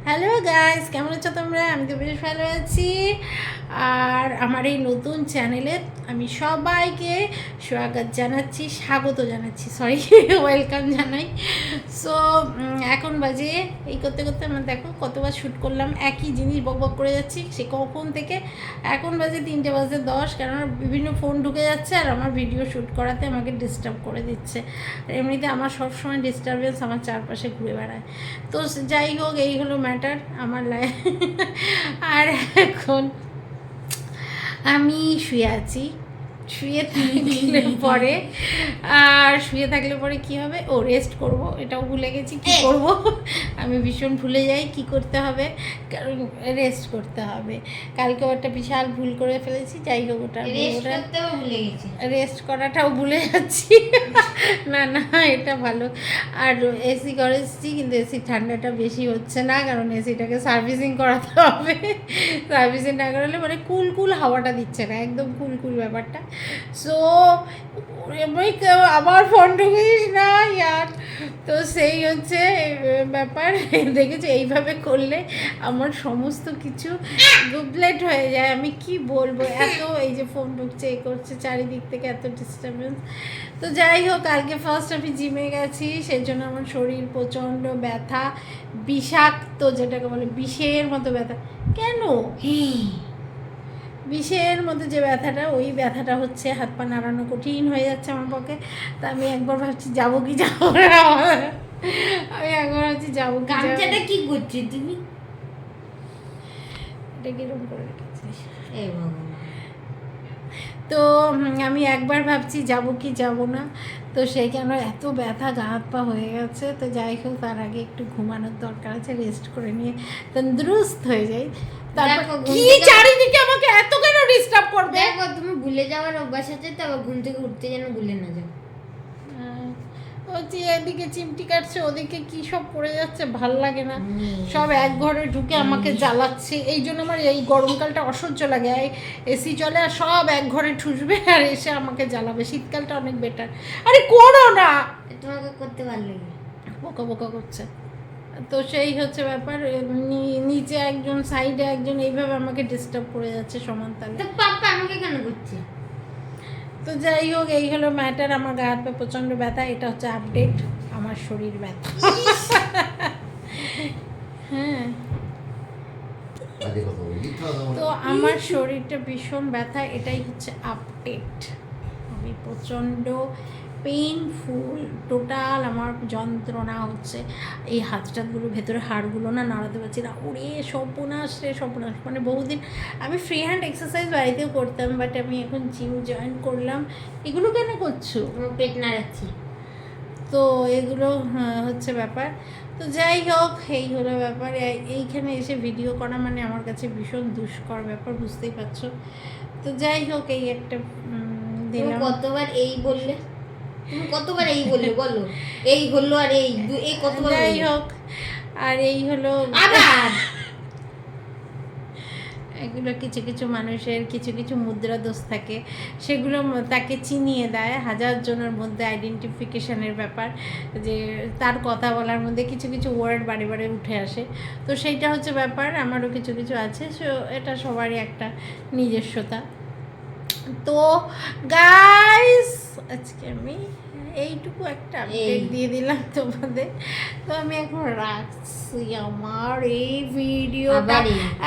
Hello guys, কেমন আছো তোমরা? আমি তো বেশ ভালো আছি। আর আমার এই নতুন চ্যানেলে আমি সবাইকে স্বাগত জানাচ্ছি, সরি ওয়েলকাম জানাই। সো এখন বাজে এই করতে করতে আমার দেখো কতবার শ্যুট করলাম, একই জিনিস বক বক করে যাচ্ছি সে কখন থেকে। এখন বাজে 3:10, কারণ বিভিন্ন ফোন ঢুকে যাচ্ছে আর আমার ভিডিও শ্যুট করাতে আমাকে ডিস্টার্ব করে দিচ্ছে। এমনিতে আমার সবসময় ডিস্টারবেন্স আমার চারপাশে ঘুরে বেড়ায়। তো যাই হোক, এই হলো ম্যাটার আমার লাইফ। আর এখন আমি শুয়ে আছি। শুয়ে থাকলে পরে কী হবে, রেস্ট করব, এটাও ভুলে গেছি কী করব। আমি ভীষণ ভুলে যাই কি করতে হবে, কারণ রেস্ট করতে হবে। কালকেও একটা বিশাল ভুল করে ফেলেছি। যাই হোক, ওটা রেস্ট করাটাও ভুলে যাচ্ছি। না না, এটা ভালো। আর এসি করেছি, কিন্তু এসি ঠান্ডাটা বেশি হচ্ছে না, কারণ এসিটাকে সার্ভিসিং করাতে হবে। সার্ভিসিং না করালে মানে কুল কুল হাওয়াটা দিচ্ছে না, একদম কুল কুল ব্যাপারটা। সো আমার ফোন ঢুকিস না ইয়ার। তো সেই হচ্ছে ব্যাপার। দেখেছি এইভাবে করলে আমার সমস্ত কিছু ডুপ্লেট হয়ে যায়। আমি কি বলবো, এত এই যে ফোন ঢুকছে এই করছে চারিদিক থেকে, এত ডিস্টারবেন্স। তো যাই হোক, কালকে ফার্স্ট আমি জিমে গেছি, সেই জন্য আমার শরীর প্রচণ্ড ব্যথা, বিষাক্ত, যেটাকে বলে বিষের মতো ব্যথা। কেন বিষের মধ্যে যে ব্যথাটা, ওই ব্যথাটা হচ্ছে, হাত পা নাড়ানো কঠিন হয়ে যাচ্ছে আমার পক্ষে। তা আমি একবার ভাবছি যাবো কি যাবো না। আমি একবার ভাবছি যাবো কি। গামছাটা কি করছিস তুমি? এটা কিরকম করে রেখেছিস? এই বাবা। তো আমি একবার ভাবছি যাবো কি যাবো না। তো সেই কেন এত ব্যথা, গা হাত পা হয়ে গেছে। তো যাই হোক, তার আগে একটু ঘুমানোর দরকার আছে, রেস্ট করে নিয়ে তন্দুরুস্ত হয়ে যাই। তারপর কি চারিদিকে আমাকে এত কেন ডিস্টার্ব করবে? দেখো, তুমি ভুলে যাওয়ার অভ্যাস আছে তো, আবার ঘুম থেকে উঠতে যেন ভুলে না যাও। যে এদিকে চিমটি কাটছে, ওদিকে কি সব পড়ে যাচ্ছে, ভাল লাগে না। সব এক ঘরে ঢুকে আমাকে জ্বালাচ্ছে। এই জন্য আমার এই গরমকালটা অসহ্য লাগে। এসি চলে আর সব এক ঘরে ঠুসবে আর এসে আমাকে জ্বালাবে। শীতকালটা অনেক বেটার। আরে করো না, তোমাকে করতে ভালো লাগে, বোকা বোকা করছে। তো সেই হচ্ছে ব্যাপার, নিচে একজন সাইডে একজন এইভাবে আমাকে ডিস্টার্ব করে যাচ্ছে সমানতালে। তো পাপা আমাকে কেন করছে? তো যাই হোক, এই হলো ম্যাটার। আমার গা হাত পা প্রচণ্ড ব্যথা, এটা হচ্ছে আপডেট আমার শরীর ব্যথা। হ্যাঁ, তো আমার শরীরটা ভীষণ ব্যথা, এটাই হচ্ছে আপডেট। আমি প্রচণ্ড পেইনফুল, টোটাল আমার যন্ত্রণা হচ্ছে। এই হাতটাগুলো, ভেতরে হাড়গুলো না নাড়াতে পারছি না। ওরে সর্বনাশ রে সর্বনাশ। মানে বহুদিন আমি ফ্রি হ্যান্ড এক্সারসাইজ বাড়িতেও করতাম, বাট আমি এখন জিম জয়েন করলাম। এগুলো কেন করছো? পেট নাড়াচ্ছি। তো এগুলো হচ্ছে ব্যাপার। তো যাই হোক, এই হলো ব্যাপার। এইখানে এসে ভিডিও করা মানে আমার কাছে ভীষণ দুষ্কর ব্যাপার, বুঝতেই পারছো। তো যাই হোক, এই একটা দিলাম। কতবার এই বললে? তুমি কতবার এই বললে বলো? এই হলো আর এই কতবার? যাই হোক, আর এই হলো আবার এগুলো কিছু কিছু মানুষের কিছু কিছু মুদ্রা দোষ থাকে, সেগুলো তাকে চিনিয়ে দেয় হাজার জনের মধ্যে। আইডেন্টিফিকেশানের ব্যাপার, যে তার কথা বলার মধ্যে কিছু কিছু ওয়ার্ড বারে বারে উঠে আসে। তো সেইটা হচ্ছে ব্যাপার, আমারও কিছু কিছু আছে। সো এটা সবারই একটা নিজস্বতা। তো গাইস, আজকে আমি এইটুকু একটা আপডেট দিয়ে দিলাম তোমাদের। তো আমি এখন রাখছি আমার এই ভিডিওটা।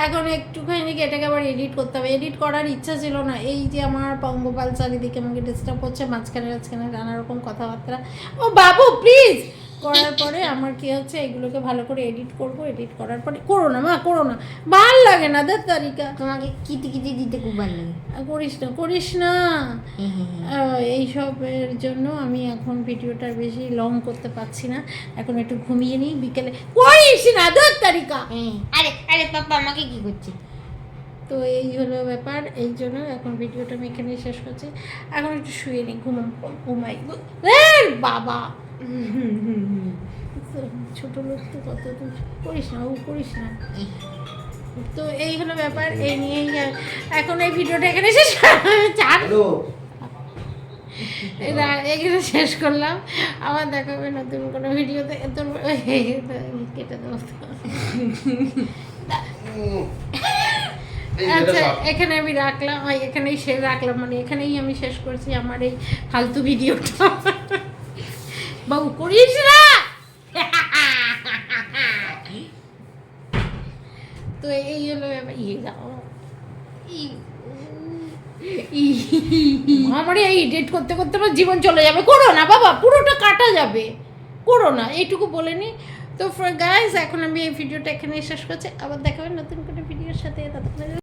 এখন একটুখানি এটাকে আবার এডিট করতে হবে। এডিট করার ইচ্ছা ছিল না, এই যে আমার পঙ্গপাল চারিদিকে আমাকে ডিস্টার্ব করছে, মাঝখানে নানা রকম কথাবার্তা। ও বাবু প্লিজ করার পরে আমার কি হচ্ছে, এগুলোকে ভালো করে এডিট করব। এডিট করার পরে করো না মা, করো না, ভাল লাগে না। দেখ তারিকা, তোমাকে কিতি কিতি দিতে খুব ভালো লাগে। করিস না। এইসবের জন্য আমি এখন ভিডিওটা বেশি লং করতে পারছি না। এখন একটু ঘুমিয়ে নিই, বিকেলে করিস না। দেখ তারিকা, আরে আরে পাপা আমাকে কি করছে? তো এই হলো ব্যাপার। এই জন্য এখন ভিডিওটা আমি এখানে শেষ করছি। এখন একটু শুয়ে নিই, ঘুমাই। বাবা ছোট লোক তো, কত করিস না, করিস না। তো এই হলো ব্যাপার, এই নিয়েই এখন এই ভিডিওটা এখানে শেষ। এখানে শেষ করলাম, আবার দেখা হবে নতুন কোনো ভিডিওতে। তোর কেটে দেবো তো। আচ্ছা এখানে আমি রাখলাম, এখানেই রাখলাম, মানে এখানেই আমি শেষ করছি আমার এই ফালতু ভিডিওটা। বাবু করিস না। তো এই হলো ব্যাপার। আমার এই এডিট করতে করতে আমার জীবন চলে যাবে। করো না বাবা, পুরোটা কাটা যাবে, করো না, এইটুকু বলে নি। তো গাইস এখন আমি এই ভিডিওটা এখানেই শেষ করছি, আবার দেখা হবে নতুন কোনো ভিডিওর সাথে। ততক্ষণ